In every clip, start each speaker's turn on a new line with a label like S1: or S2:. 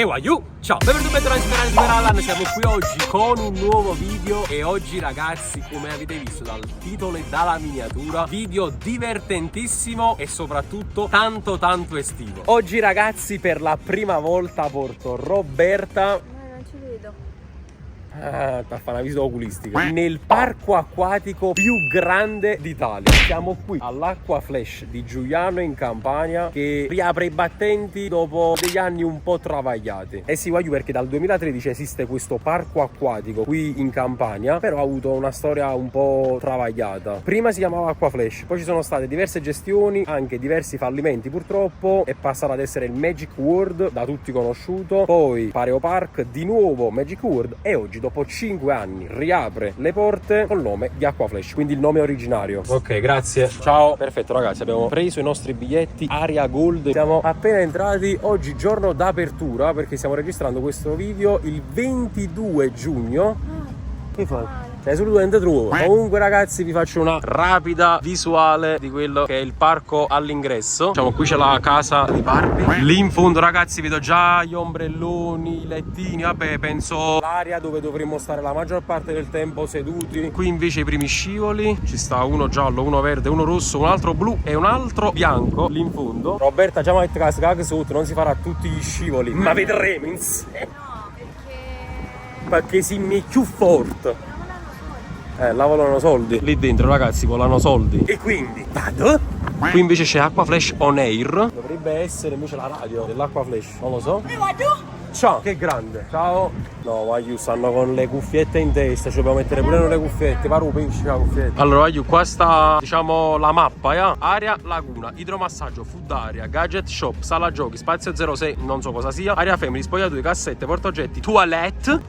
S1: Ewayu, ciao, benvenuti sul canale di Meralan. Siamo qui oggi con un nuovo video. E oggi ragazzi, come avete visto dal titolo e dalla miniatura, video divertentissimo e soprattutto tanto estivo. Oggi ragazzi, per la prima volta porto Roberta.
S2: Non ci vedo.
S1: Per fare una visita oculistica nel parco acquatico più grande d'Italia. Siamo qui all'Acqua Flash di Giugliano in Campania, che riapre i battenti dopo degli anni un po' travagliati. Eh sì, voglio, perché dal 2013 esiste questo parco acquatico qui in Campania, però ha avuto una storia un po' travagliata. Prima si chiamava Acqua Flash, poi ci sono state diverse gestioni, anche diversi fallimenti purtroppo. È passato ad essere il Magic World, da tutti conosciuto, poi Pareo Park, di nuovo Magic World, e oggi dopo 5 anni riapre le porte col nome di Acqua Flash, quindi il nome originario. Ok, grazie. Ciao. Perfetto ragazzi, abbiamo preso i nostri biglietti Aria Gold. Siamo appena entrati oggi, giorno d'apertura, perché stiamo registrando questo video il 22 giugno. Che fai? Sei assolutamente truo. Comunque ragazzi, vi faccio una rapida visuale di quello che è il parco all'ingresso. Diciamo, qui c'è la casa di Barbie. Lì in fondo ragazzi vedo già gli ombrelloni, i lettini. Vabbè, penso l'area dove dovremmo stare la maggior parte del tempo seduti. Qui invece i primi scivoli. Ci sta uno giallo, uno verde, uno rosso, un altro blu e un altro bianco lì in fondo. Roberta già mi ha detto che sotto non si farà tutti gli scivoli, ma vedremo insieme.
S2: No,
S1: Perché si mi è più forte. Là volano soldi. Lì dentro ragazzi volano soldi. E quindi vado. Qui invece c'è Acqua Flash On Air. Dovrebbe essere invece la radio dell'Acqua Flash, non lo so. Ciao, che grande. Ciao. No, Vagliu, stanno con le cuffiette in testa. Ci dobbiamo mettere pure noi le cuffiette. Paru pesci la cuffietta. Allora Vagliu, qua sta, diciamo, la mappa, Area Laguna, idromassaggio, food area, gadget shop, sala giochi, spazio 06, non so cosa sia, area family, spogliatoi, cassette, portaoggetti, toilette.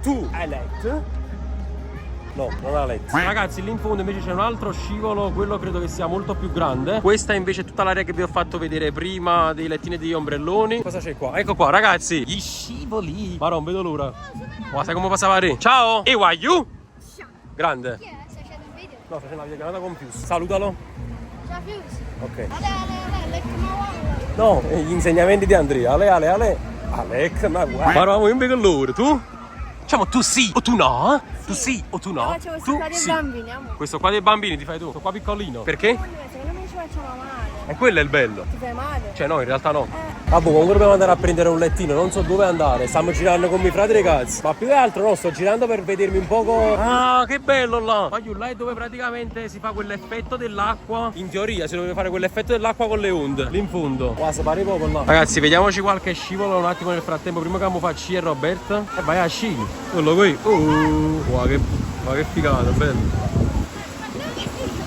S1: No, non ha letto. Ragazzi, lì in fondo invece c'è un altro scivolo, quello credo che sia molto più grande. Questa invece è tutta l'area che vi ho fatto vedere prima, dei lettini e degli ombrelloni. Cosa c'è qua? Ecco qua ragazzi, gli scivoli. Ma non vedo l'ora. Ma sai come passava lì? Ciao! E Wayu!
S2: Ciao.
S1: Grande.
S2: Chi è? Stai facendo un video?
S1: No, sto facendo una videochiamata con Pius. Salutalo.
S2: Ciao Pius.
S1: Ok.
S2: Ale,
S1: No, gli insegnamenti di Andrea. Ale. Alec, ma guarda. Ma eravamo io vedo loro, tu? Diciamo tu sì o tu no? Tu sì o tu no?
S2: Faccio questo
S1: Tu
S2: qua dei
S1: sì.
S2: bambini, amore.
S1: Questo qua dei bambini ti fai tu, questo qua piccolino. Perché?
S2: Secondo me ci facciamo male.
S1: E quello è il bello.
S2: Ti fai male?
S1: Cioè no, in realtà no. Vabbè, comunque dobbiamo andare a prendere un lettino, non so dove andare. Stiamo girando con mio frate ragazzi. Ma più che altro no, sto girando per vedermi un poco. Ah, che bello là! Voglio là è dove praticamente si fa quell'effetto dell'acqua. In teoria si doveva fare quell'effetto dell'acqua con le onde. Lì in fondo. Qua si pare poco là. Ragazzi, vediamoci qualche scivolo un attimo nel frattempo. Prima che fa C e Roberta. E vai a sci. Quello qui. Wow, che figata, bello.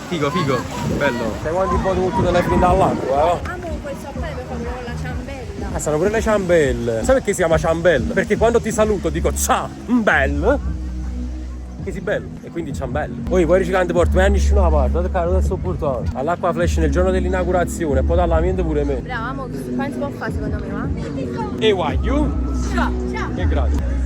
S1: Figo, bello. Sai quanti botti telefoni dall'acqua,
S2: Amo quel sapere proprio con la ciambella.
S1: Ah, sono pure le ciambelle. Sai perché si chiama ciambelle? Perché quando ti saluto dico ciao, bel. Che si bello. E quindi ciambelle. Poi riciclante porto, ma nessuno la parte. Guarda caro, adesso portato. All'Acqua Flash nel giorno dell'inaugurazione. E poi dalla mente pure me.
S2: Bravo, amo, quanto si può fare secondo me, va?
S1: E Wayu.
S2: Ciao.
S1: Che grazie.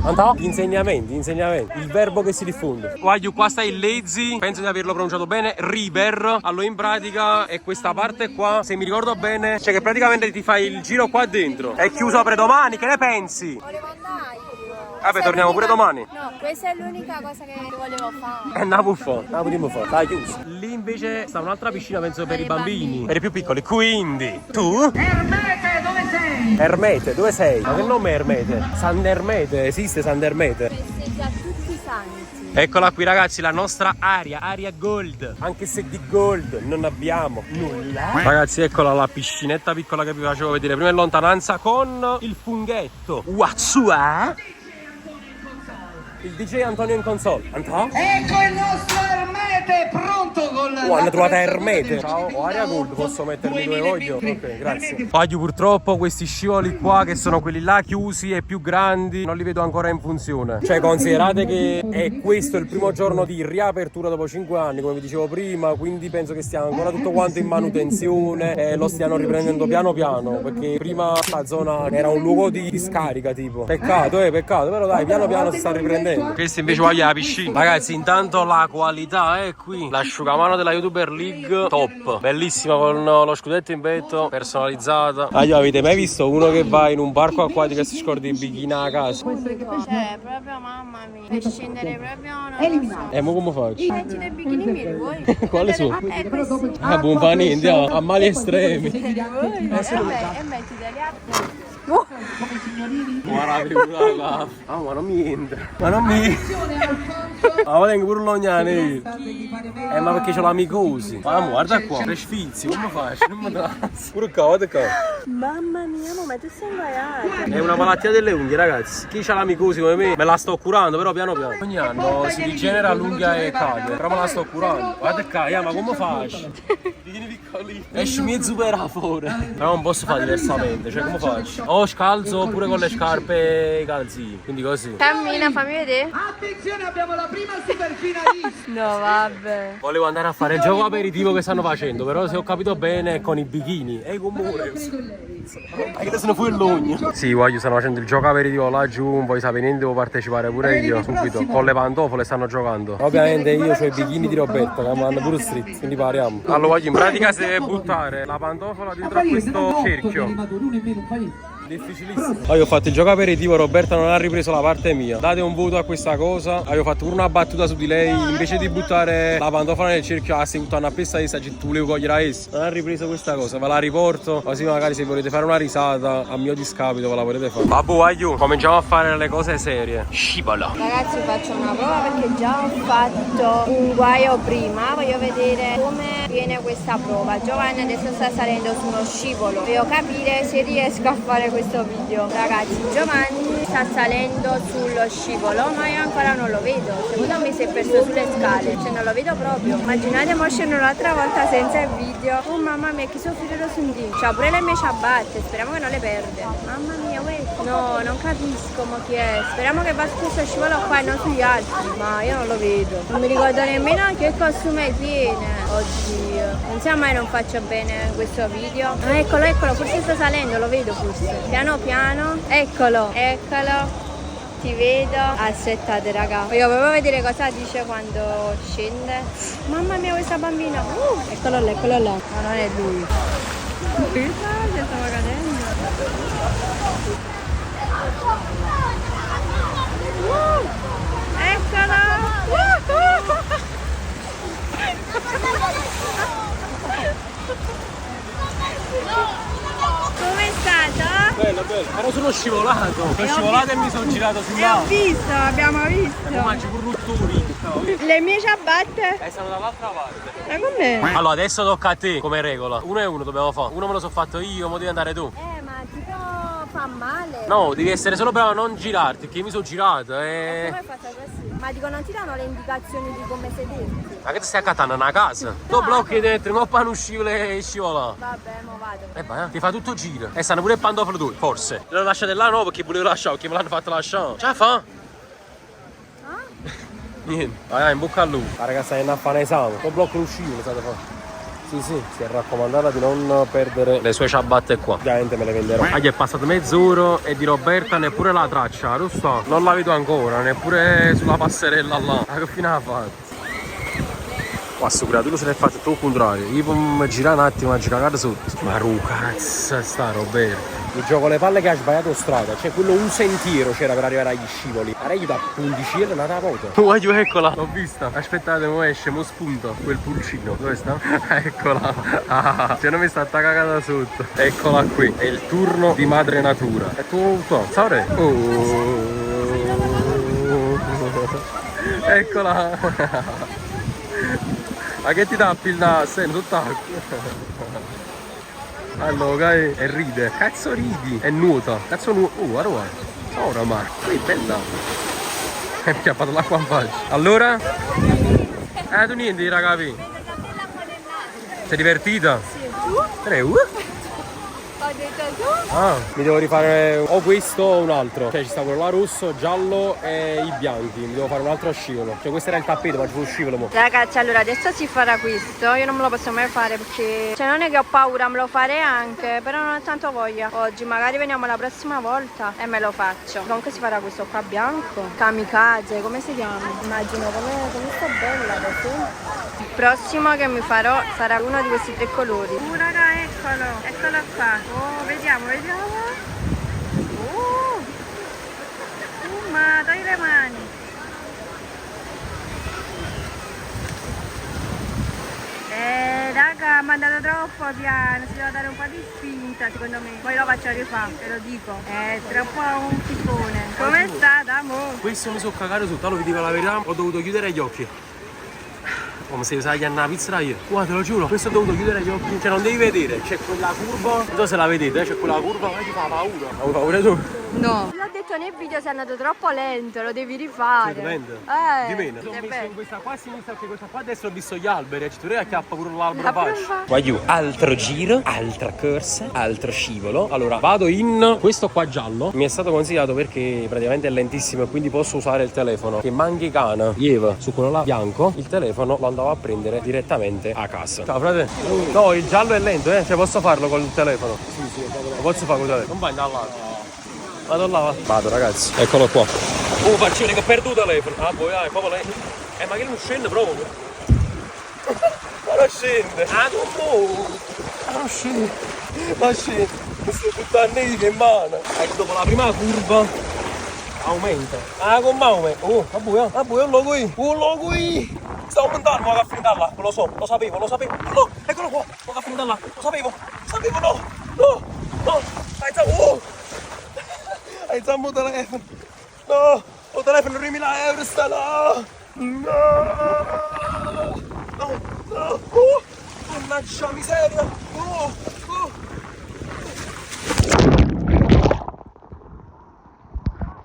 S1: Andò? Gli insegnamenti, il verbo che si diffonde. Wayu, qua sta il lazy, penso di averlo pronunciato bene, river. Allora in pratica è questa parte qua, se mi ricordo bene, cioè che praticamente ti fai il giro qua dentro. È chiuso per domani, che ne pensi?
S2: Volevo andare.
S1: Vabbè, torniamo pure domani.
S2: No, questa è l'unica cosa che volevo fare.
S1: È una buffo, dai chiuso. Lì invece sta un'altra piscina, penso per i bambini, per i più piccoli. Quindi, tu?
S3: Ermete, dove sei?
S1: Ermete, dove sei? Ma che nome è Ermete? San Ermete, esiste San Ermete?
S2: Festeggia tutti i santi.
S1: Eccola qui ragazzi, la nostra Aria Gold. Anche se di gold non abbiamo nulla. Ragazzi, eccola la piscinetta piccola che vi facevo vedere prima in lontananza con il funghetto. Watsua? Il DJ Antonio in console. Antonio?
S3: Ecco il nostro Ermete pronto con la...
S1: Hanno trovato Ermete. Ciao, ho Aria Gold, posso mettermi dove voglio? Ok, grazie. Voglio purtroppo questi scivoli qua, che sono quelli là chiusi e più grandi, non li vedo ancora in funzione. Cioè considerate che è questo il primo giorno di riapertura dopo 5 anni, come vi dicevo prima, quindi penso che stiamo ancora tutto quanto in manutenzione e lo stiano riprendendo piano piano, perché prima la zona era un luogo di scarica tipo. Peccato, però dai, piano piano si sta riprendendo. Questo invece voglio la piscina. Ragazzi, intanto la qualità, qui l'asciugamano della YouTuber League, top, bellissima con lo scudetto in petto, personalizzata. Ah, io avete mai visto uno che va in un parco acquatico e si scorda il bikini a casa?
S2: Cioè, proprio mamma mia. Per scendere proprio non lo so.
S1: E mo come faccio?
S2: Metti dei bikini miei, vuoi?
S1: Quale sono?
S2: Questi.
S1: Ah, buon fa niente, a mali estremi.
S2: E mettiteli a
S1: Guarda, ah, ma non mi entra. Ma non mi. Ma tengo pure l'ognane. Ma perché c'ho l'amicosi. Ma guarda qua, tre sfizi, come faccio? Non mi trassi. Pure qua, guarda qua.
S2: Mamma mia, ma tu sei imbaiato.
S1: È una malattia delle unghie, ragazzi. Chi c'ha l'amicosi come me la sto curando, però piano piano. Ogni anno si rigenera l'unghia e cade, però me la sto curando. Guarda qua, ma come faccio? Vieni piccoli. Esci mezzo per fuori. Però non posso fare diversamente, cioè come faccio? O scalzo oppure con le scarpe e i calzini, quindi così.
S2: Cammina, fammi vedere.
S3: Attenzione, abbiamo la prima superfinalista.
S2: No, vabbè.
S1: Volevo andare a fare il gioco aperitivo che stanno facendo, però se ho capito bene è con i bikini. Ehi comune. Anche se ne fu il logno. Sì, voglio, stanno facendo il gioco aperitivo laggiù, non vuoi sapere niente, devo partecipare pure io subito. Con le pantofole stanno giocando. Ovviamente io ho i bikini di Roberto che mi hanno pure street, quindi pariamo. Allora voglio, in pratica si deve buttare la pantofola dentro a questo cerchio. Difficilissimo. Io ho fatto il gioco aperitivo, Roberta non ha ripreso la parte mia. Date un voto a questa cosa. Io ho fatto pure una battuta su di lei. Invece di buttare la pantofola nel cerchio, ha seguito una pesta essa, tu volevo cogliere essa. Non ha ripreso questa cosa, ve la riporto. Così magari se volete fare una risata a mio discapito ve la potete fare. Babbo, aiuto, cominciamo a fare le cose serie. Scivolo.
S2: Ragazzi, faccio una prova perché già ho fatto un guaio prima. Voglio vedere come viene questa prova. Giovanni adesso sta salendo su uno scivolo. Voglio capire se riesco a fare questo video. Ragazzi, Giovanni sta salendo sullo scivolo, ma io ancora non lo vedo. Secondo me si è perso sulle scale, cioè non lo vedo proprio. Immaginate mo scendo l'altra volta senza il video. Oh mamma mia, che soffrirò su un dì. C'ha pure le mie ciabatte, speriamo che non le perde. Mamma mia, uè. No, non capisco mo chi è. Speriamo che va su questo scivolo qua e non sugli altri, ma io non lo vedo. Non mi ricordo nemmeno che costume tiene. Oddio, non sia mai non faccio bene questo video. Ah, eccolo, eccolo, forse sta salendo, lo vedo forse. Piano piano, eccolo, eccolo. Ti vedo. Aspettate raga, voglio proprio vedere cosa dice quando scende. Mamma mia, questa bambina. Eccolo là, eccolo là. Ma non è lui. Che stava cadendo. Eccolo. Come è stato?
S1: Bello, bello. Però sono scivolato. Sono scivolato e mi sono girato sul lato.
S2: Ho visto, abbiamo visto.
S1: E mangi pure rutturi.
S2: Le mie ciabatte?
S1: Sono dall'altra parte.
S2: Ma com'è?
S1: Allora adesso tocca a te come regola. Uno e uno dobbiamo fare. Uno me lo so fatto io, mo devi andare tu.
S2: Ma tipo fa male.
S1: No, devi essere solo bravo a non girarti, perché io mi sono girato
S2: Come hai fatto così? Ma dico, non ti danno le indicazioni di come sederti?
S1: Ma che ti stai accattando una casa? Tu blocchi dentro, non fanno uscire e scivola.
S2: Vabbè, mo vado.
S1: E vai, ti fa tutto giro. E stanno pure il pantofolo tu, forse. L'ho lasciato là no, perché volevo lasciare, perché me l'hanno fatto lasciare. Ce la fa? Niente. Vai, in bocca a lupo. La ragazza è in affanesamo. Non blocco l'uscita, state fa. Sì, si è raccomandata di non perdere le sue ciabatte qua. Ovviamente me le venderò. Ah, gli è passato mezz'ora e di Roberta neppure la traccia, lo so. Non la vedo ancora, neppure sulla passerella là. Ma che fine ha fatto? Qua sto creatore se l'è fatto tutto il contrario. Io mi girare un attimo a girare sotto. Ma cazzo sta Roberto. Mi gioco le palle che ha sbagliato strada. Cioè quello un sentiero c'era per arrivare agli scivoli. Ora io da 11 e nata moto. Guaglio, eccola. L'ho vista. Aspettate, mo esce, mo spunta quel pulcino. Dove sta? Eccola. Ah, cioè non mi sta attaccata sotto. Eccola qui. È il turno di madre natura. E tu qua. Saure? Eccola. Ma che ti tappi il naso? Tutto acqua. Allora, e ride. Cazzo ridi. E nuota. Cazzo nuota. Guarda. Ora Marco. Qui bella. Mi ha chiappato l'acqua in faccia. Allora? Tu niente, ragazzi. Sei divertita? Sì. Tu?
S2: Ho detto tu?
S1: Ah, mi devo rifare o questo o un altro. Cioè ci sta quello là rosso, giallo e i bianchi. Mi devo fare un altro scivolo. Cioè questo era il tappeto, ma ci fu scivolo mo.
S2: Ragazzi, allora adesso si farà questo. Io non me lo posso mai fare perché... Cioè non è che ho paura, me lo farei anche. Però non ho tanto voglia. Oggi magari veniamo la prossima volta e me lo faccio. Comunque si farà questo qua bianco. Kamikaze, come si chiama? Immagino come sta bella così. Il prossimo che mi farò sarà uno di questi 3 colori. Raga, eccolo qua. Oh, vediamo. Ma dai le mani. Raga, mi è andato troppo piano, si deve dare un po' di spinta secondo me. Poi lo faccio rifare, te lo dico. È troppo un fifone. Come sta, Damo?
S1: Questo mi sono cagato sotto, vi dico la verità, ho dovuto chiudere gli occhi. Come se sai che hanno una pizzeria. Guarda, te lo giuro, questo ho dovuto chiudere gli occhi. Cioè non devi vedere, c'è quella curva. Non so se la vedete, c'è quella curva, ma ti fa paura. Hai paura tu?
S2: No. L'ho detto nel video, sei andato troppo lento, lo devi rifare.
S1: Sei lento? Di meno. Ho messo in questa qua a sinistra perché questa qua a destra ho visto gli alberi. Ci dovrei acchiappa pure l'albero faccio. Vai altro giro, altra corsa, altro scivolo. Allora, vado in questo qua giallo. Mi è stato consigliato perché praticamente è lentissimo e quindi posso usare il telefono. Che manchi cana, lieva, su quello là bianco, il telefono lo andavo a prendere direttamente a casa. Ciao frate. No, il giallo è lento, Cioè posso farlo col telefono? Sì, lo posso fare col telefono. Non vai da là. Vado là, va. Vado ragazzi, eccolo qua. Oh, faccio che ho perduto il telefono. Ah, poi è proprio lei. Ma che non scende proprio? Ma non scende. Ah, non scende. Ma scende. Mi sto buttando in mano. Dopo la prima curva aumenta. Ah, come aumenta? Oh, a buio, un logo qui. Sta aumentando, ma che finita là. Lo so, lo sapevo. No, eccolo qua. Ma che finita là. Lo sapevo, no. Hai zammo il telefono. No, il telefono 3.000 euro sta là. No. Mannaggia miseria.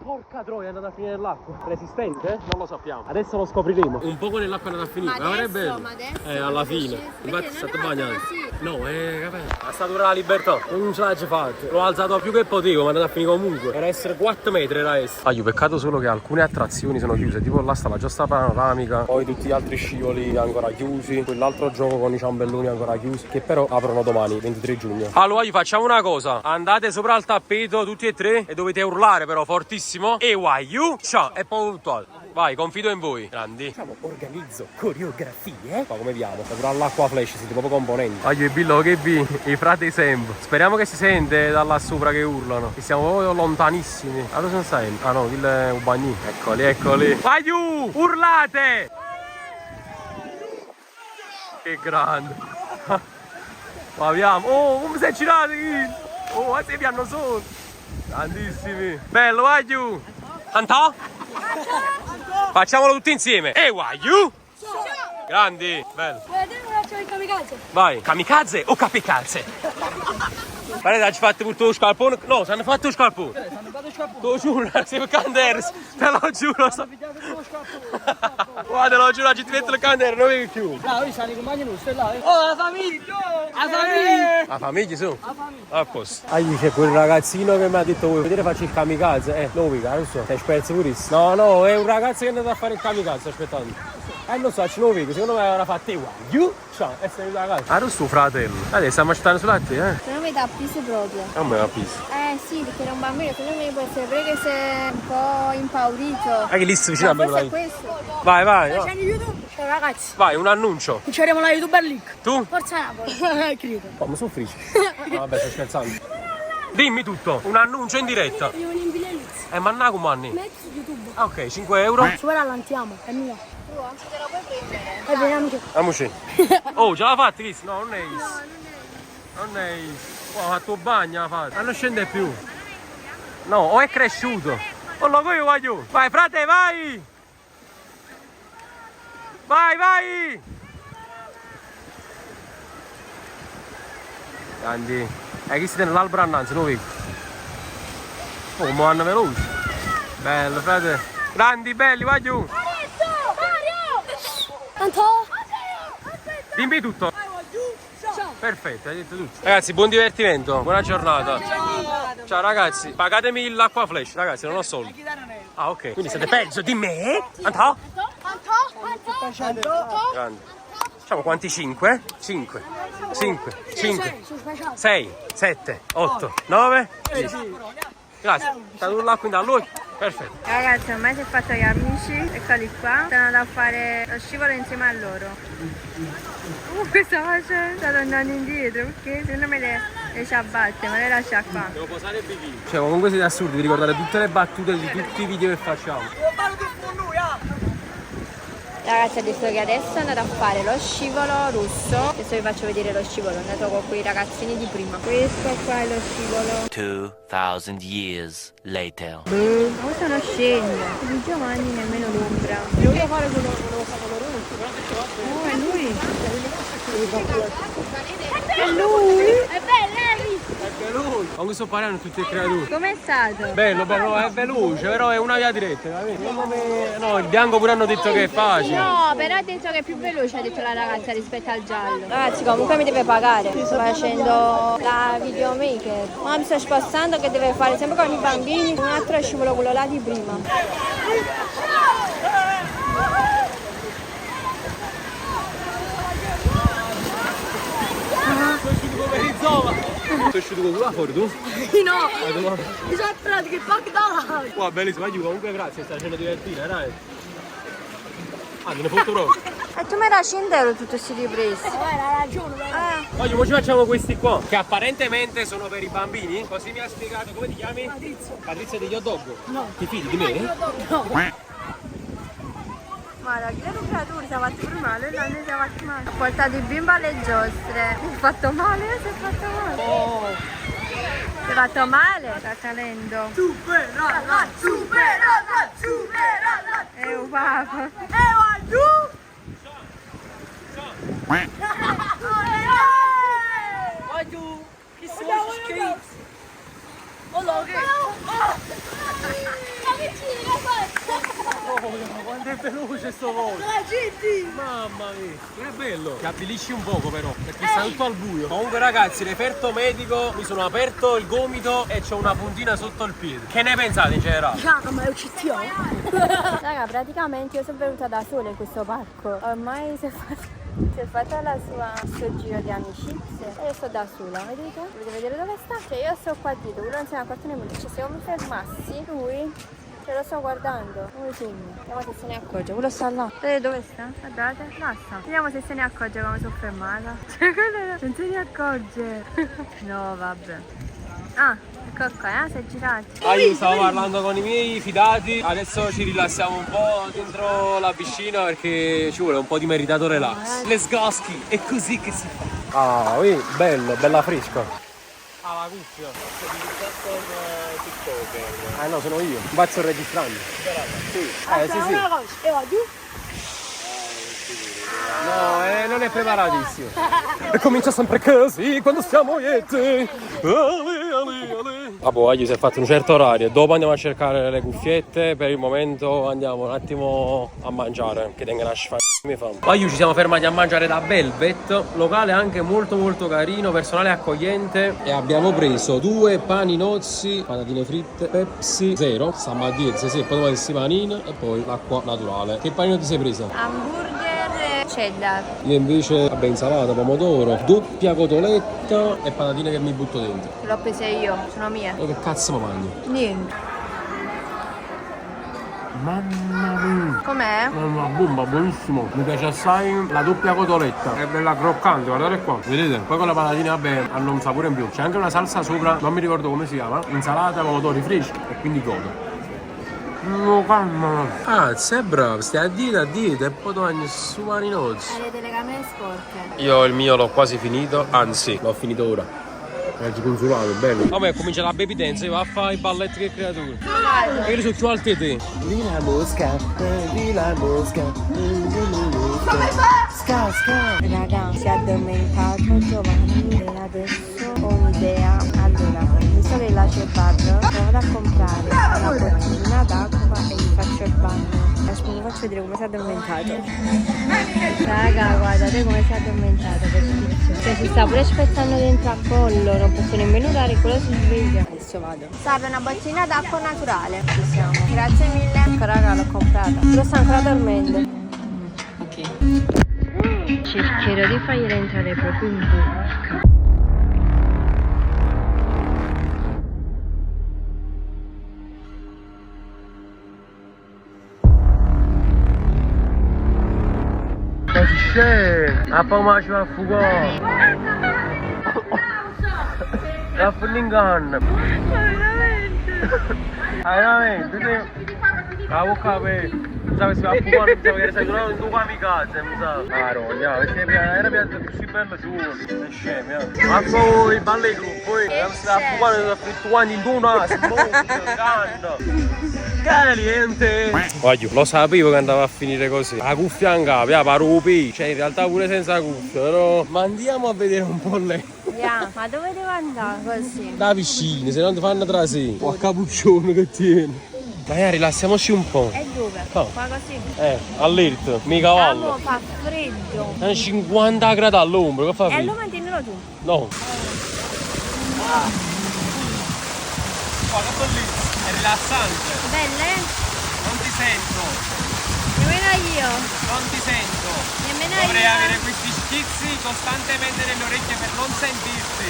S1: Porca troia, è andata a finire nell'acqua. Resistente? Non lo sappiamo. Adesso lo scopriremo. Un poco nell'acqua è andata a finire. Ma adesso, alla fine. Infatti è stato bagnato. No, capito. È stata pure la libertà. Non ce l'ha già fatta. L'ho alzato più che potevo, ma è andata a finire comunque. Era essere 4 metri, era essere. Io peccato solo che alcune attrazioni sono chiuse. Tipo là sta la giostra panoramica. Poi tutti gli altri scivoli ancora chiusi. Quell'altro gioco con i ciambelloni ancora chiusi. Che però aprono domani, 23 giugno. Allora, facciamo una cosa. Andate sopra il tappeto tutti e 3 e dovete urlare però fortissimo. E you, ciao, e poi tutto. Vai, confido in voi. Grandi. Diciamo, organizzo coreografie. Ma come viamo? Sta all'acqua flash, siete proprio componenti. Io e Billo che vi, i frati Semp. Speriamo che si sente da là sopra che urlano. Che siamo proprio lontanissimi. Allora sono sai? Ah no, il è un bagni. Eccoli. Vai you! Urlate! Che grande. Ma abbiamo. Oh, come sei girati? Oh, ma sei piano solo. Grandissimi. Bello, vai you! Cantò? Facciamolo tutti insieme. E you! Grandi, bello.
S4: Facciamo il kamikaze.
S1: Vai, kamikaze o kamikaze? Guarda, ci fate tutto lo scalpone. No, si hanno fatto lo scalpone.
S4: Sì, hanno fatto lo scalpone.
S1: Te lo giuro, sei Canderes. Te lo giuro. Guarda, te lo giuro, ci ti metto le candere, non vedi più.
S4: No, io sono i compagni nostri, là. Oh, la famiglia! La famiglia!
S1: La famiglia su?
S4: La famiglia.
S1: A posto. C'è quel ragazzino che mi ha detto vuoi vedere faccio il kamikaze? Non mica, non so. Sei spezzo purissimo. No, è un ragazzo che è andato a fare il kamikaze aspettando. Non so, ce lo vedo, secondo me aveva fatto you, ciao, e sei venuto a casa. Era suo fratello. Adesso stiamo aspettando sulla te,
S2: Secondo me da pisse proprio.
S1: A me la pista.
S2: Sì, perché era un bambino, secondo me può essere pure che sei un po' impaurito.
S1: Che lì si vicino a me.
S2: Forse è questo.
S1: Vai.
S4: C'è YouTube, ciao ragazzi.
S1: Vai, un annuncio.
S4: Facciamo la YouTuber League.
S1: Tu?
S4: Forza Napoli. Credo.
S1: Come sono frici? No, vabbè, sto scherzando. Dimmi tutto, un annuncio in diretta.
S4: Io voglio in Bielizia.
S1: Manna come anni?
S4: Metti su YouTube.
S1: Ah, ok, 5 euro.
S4: Sopra l'antiamo, è mia.
S2: Tu anche te la puoi prendere?
S4: Vediamo che.
S1: Amuci. Oh, ce l'ha fatta, Chris? No, non è Is. Non è Is. Wow, ha fatto bagno, ha fatto. Non scende più. No, o è cresciuto. Oh, lo voglio. Vai, frate, vai. Vai. Grandi. Chi si tiene l'albero annanzi, lo vedi? Oh, come vanno veloci. Bello, frate. Grandi, belli, vai giù.
S4: Anto!
S1: Dimmi tutto. Perfetto, hai detto tutto. Ragazzi, buon divertimento, buona giornata. Ciao ragazzi, pagatemi l'acqua flash, ragazzi, non ho soldi. Ah, ok, quindi siete peggio di me? Antò? Grande. Facciamo quanti? 5? 5, 6, 7, 8, 9, 10. Grazie, sta l'acqua in lui. Perfetto.
S2: Ragazzi, ormai si è fatto gli amici, eccoli qua, stanno andando a fare lo scivolo insieme a loro. Che sta facendo? Sta tornando indietro, perché secondo me le ciabatte, ma le lascia qua.
S1: Devo posare il bikini. Cioè, comunque siete assurdi, vi ricordate tutte le battute di tutti i video che facciamo.
S2: Ragazzi, ha detto che adesso è andato a fare lo scivolo russo. Adesso vi faccio vedere lo scivolo, è andato con quei ragazzini di prima. Questo qua è lo scivolo.
S5: 2000 years later.
S2: Questo non scende. Di Giovanni nemmeno l'ombra. Volevo fare quello è lui. È lui? È bello,
S1: Con questo parlando tutte le creature.
S2: com'è stato?
S1: Bello, bello, è veloce, però è una via diretta. No, il bianco pure hanno detto che è facile.
S2: No, però ha detto che è più veloce, ha detto la ragazza rispetto al giallo. Ragazzi, comunque mi deve pagare. Sto facendo la videomaker. Ma mi sto spostando che deve fare sempre con i bambini. Un altro scivolo, quello là di prima.
S1: Sei uscito con quello fuori tu?
S2: No, mi sono attratto che fuck da.
S1: Wow, bellissimo, comunque grazie, stai facendo divertire, dai. Ah, me ne foto proprio.
S2: E tu mi dai 100 euro tutti questi ripresi.
S6: Hai ragione,
S1: Oggi ci facciamo questi qua, che apparentemente sono per i bambini. Così mi ha spiegato, come ti chiami? Patrizia. Patrizia degli hot dog? No. Ti fidi di me? No.
S2: Guarda, che creatura, si è fatto pure male, là ne si è fatto male. Ho portato il bimbo alle giostre. Si è fatto male, si è fatto male.
S1: Oh.
S2: Si è fatto male, sta calendo.
S6: superala, superala, superala.
S2: Papà.
S6: Vai tu, che sono schifo.
S1: Quanto è veloce sto volto! Mamma mia! È bello! Ti avvilisci un poco però, perché sta tutto al buio. Comunque ragazzi, referto medico, mi sono aperto il gomito e c'ho una puntina sotto il piede. Che ne pensate in generale?
S6: Ma è uccisione.
S2: Raga, praticamente io sono venuta da sola in questo parco. Ormai si è fatta il suo giro di amicizie e io sto da sola, vedete? Volete vedere dove sta? Cioè io sto qua dietro, quello non se ne è accorto nemmeno. Cioè se io mi fermassi, lui, cioè lo sto guardando, non mi filmi. Vediamo se se ne accorge, quello sta là. Vedete dove sta? Guardate, là sta. Vediamo se se ne accorge come sono fermata. Cioè quello non se ne accorge. No, vabbè. Ah, ecco qua, si è girato.
S1: Io stavo parlando con i miei fidati, adesso ci rilassiamo un po' dentro la piscina perché ci vuole un po' di meritato relax. Le sgaschi, è così che si fa. Ah, bello, bella fresca. Ah, la cuffia. Ah no, sono io. Infatti sto registrando. Sì. Sì. No, non è preparatissimo. E comincia sempre così quando siamo lieti. Vabbè, gli si è fatto un certo orario. Dopo andiamo a cercare le cuffiette. Per il momento andiamo un attimo a mangiare, che tengono a sfare. Oggi ci siamo fermati a mangiare da Velvet, locale anche molto molto carino, personale accogliente. E abbiamo preso 2 pani nozzi, patatine fritte, Pepsi Zero, Samadiezze, sì, poi questi panini e poi l'acqua naturale. Che panino ti sei presa?
S2: Hamburger e cheddar.
S1: Io invece, vabbè, insalata, pomodoro, doppia cotoletta e patatine che mi butto dentro.
S2: L'ho presa io, sono mie.
S1: E che cazzo mi mangio?
S2: Niente.
S1: Mamma mia!
S2: Com'è?
S1: È una bomba, buonissimo! Mi piace assai la doppia cotoletta, è bella croccante, guardate qua, vedete? Poi con la patatina, vabbè, hanno un sapore in più. C'è anche una salsa sopra, non mi ricordo come si chiama, insalata, pomodori freschi e quindi godo. No, calma! Ah, sei bravo, stai a dite e poi togli su maninozzi.
S2: Hai le telecamere sporche.
S1: Io il mio l'ho quasi finito, anzi, l'ho finito ora. Oggi consolato, bello. Vabbè, comincia la baby dance, va a fare i balletti che creature. E io sono più alti di te. Di la mosca. Sca.
S2: Raga, si è addormentato Giovanni e adesso ho un'idea. Allora, visto che là c'è il bar, vado a comprare una bottiglina d'acqua e gli faccio il bagno. Mi faccio vedere come si è addormentato. Raga, guardate come si è addormentato per schifo. Cioè si sta pure spezzando dentro al collo, non posso nemmeno dare, quello si sveglia. Adesso vado. Serve una bottiglia d'acqua naturale. Ci siamo. Grazie mille. Ecco raga, l'ho comprata. Però sta ancora dormendo.
S6: Ok.
S2: Cercherò di fargliela entrare proprio in bocca.
S1: Così scemo! A poi ci va a fugare! A finire in canna!
S2: Ma veramente?
S1: Veramente? La bocca aperta! Pensavo che si va a fugare, pensavo che sei tornato in tua kamikaze, mi sa! Ah, rogna, perché era piazza più bella su! È scemo, ma poi balli il gruppo, si va a fugare, si va a fare in tuo naso, canna! Caliente! Voglio, lo sapevo che andava a finire così. La cuffia in capo, parupi. Cioè in realtà pure senza cuffia, però. Ma andiamo a vedere un po' lei.
S2: Yeah, ma dove devo andare così?
S1: Da vicino, se non ti fanno trasì. O a capuccione che tieni. Dai, rilassiamoci un po'.
S2: E dove?
S1: Oh.
S2: Qua così?
S1: All'Irt, mi cavallo.
S2: Amo, fa freddo.
S1: Sono 50 gradi all'ombra, che fa
S2: E
S1: freddo?
S2: allora mantienilo tu.
S1: No. Guarda bellissimo, è rilassante.
S2: Belle?
S1: Non ti sento.
S2: Nemmeno io.
S1: Non ti sento.
S2: Nemmeno
S1: Dovrei
S2: io.
S1: avere questi schizzi costantemente nelle orecchie per non sentirti.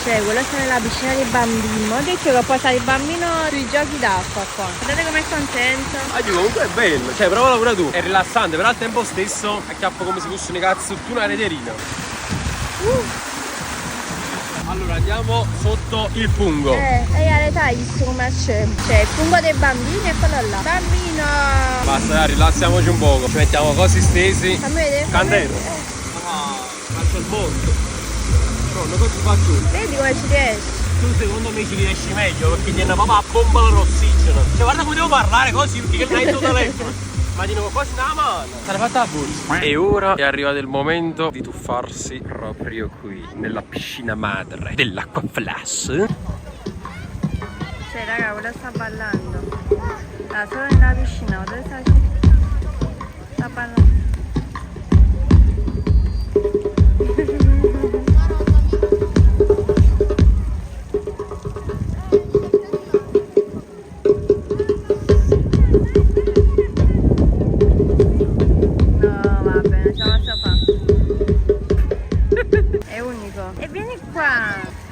S2: Cioè, quello sta nella piscina dei bambini. Ho detto che ho portato il bambino sui giochi d'acqua qua. Guardate com'è contento.
S1: Comunque è bello, cioè provala pure tu. È rilassante, però al tempo stesso acchiappa come se fosse una cazzo tu una rederina. Allora andiamo sotto il fungo.
S2: E in realtà hai visto come c'è? C'è il fungo dei bambini e quello là. Bambino!
S1: Basta, dai, rilassiamoci un poco. Ci mettiamo così stesi.
S2: Fammi vedere.
S1: Candelo. Faccio il botto. No, non cosa faccio?
S2: Vedi come ci riesci?
S1: Tu secondo me ci riesci meglio perché tiene proprio a bomba l'ossigeno. Cioè guarda come devo parlare così perché non hai il tuo telefono. Ma di nuovo quasi nella mano. Se l'ha fatta la borsa. E ora è arrivato il momento di tuffarsi proprio qui, nella piscina madre dell'acqua flash.
S2: Cioè raga, quello sta ballando. Da solo nella piscina, dove sta? Sta ballando. È unico. E vieni qua.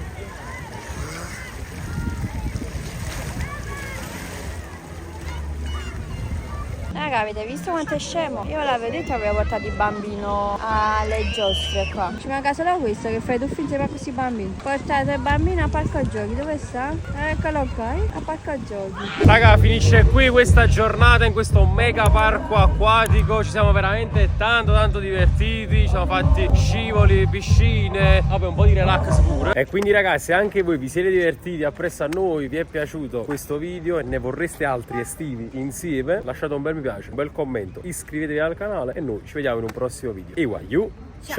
S2: Raga, avete visto quanto è scemo? Io l'avevo detto che avevo portato il bambino alle giostre qua. Ci manca solo questo, che fai tuffi insieme a questi bambini. Portate il bambino a parco giochi, dove sta? Eccolo qua, a parco giochi.
S1: Raga, finisce qui questa giornata in questo mega parco acquatico. Ci siamo veramente tanto divertiti. Ci siamo fatti scivoli, piscine, vabbè un po' di relax pure. E quindi ragazzi, se anche voi vi siete divertiti appresso a noi, vi è piaciuto questo video e ne vorreste altri estivi insieme, lasciate un bel mi piace, un bel commento, iscrivetevi al canale e noi ci vediamo in un prossimo video. Ciao!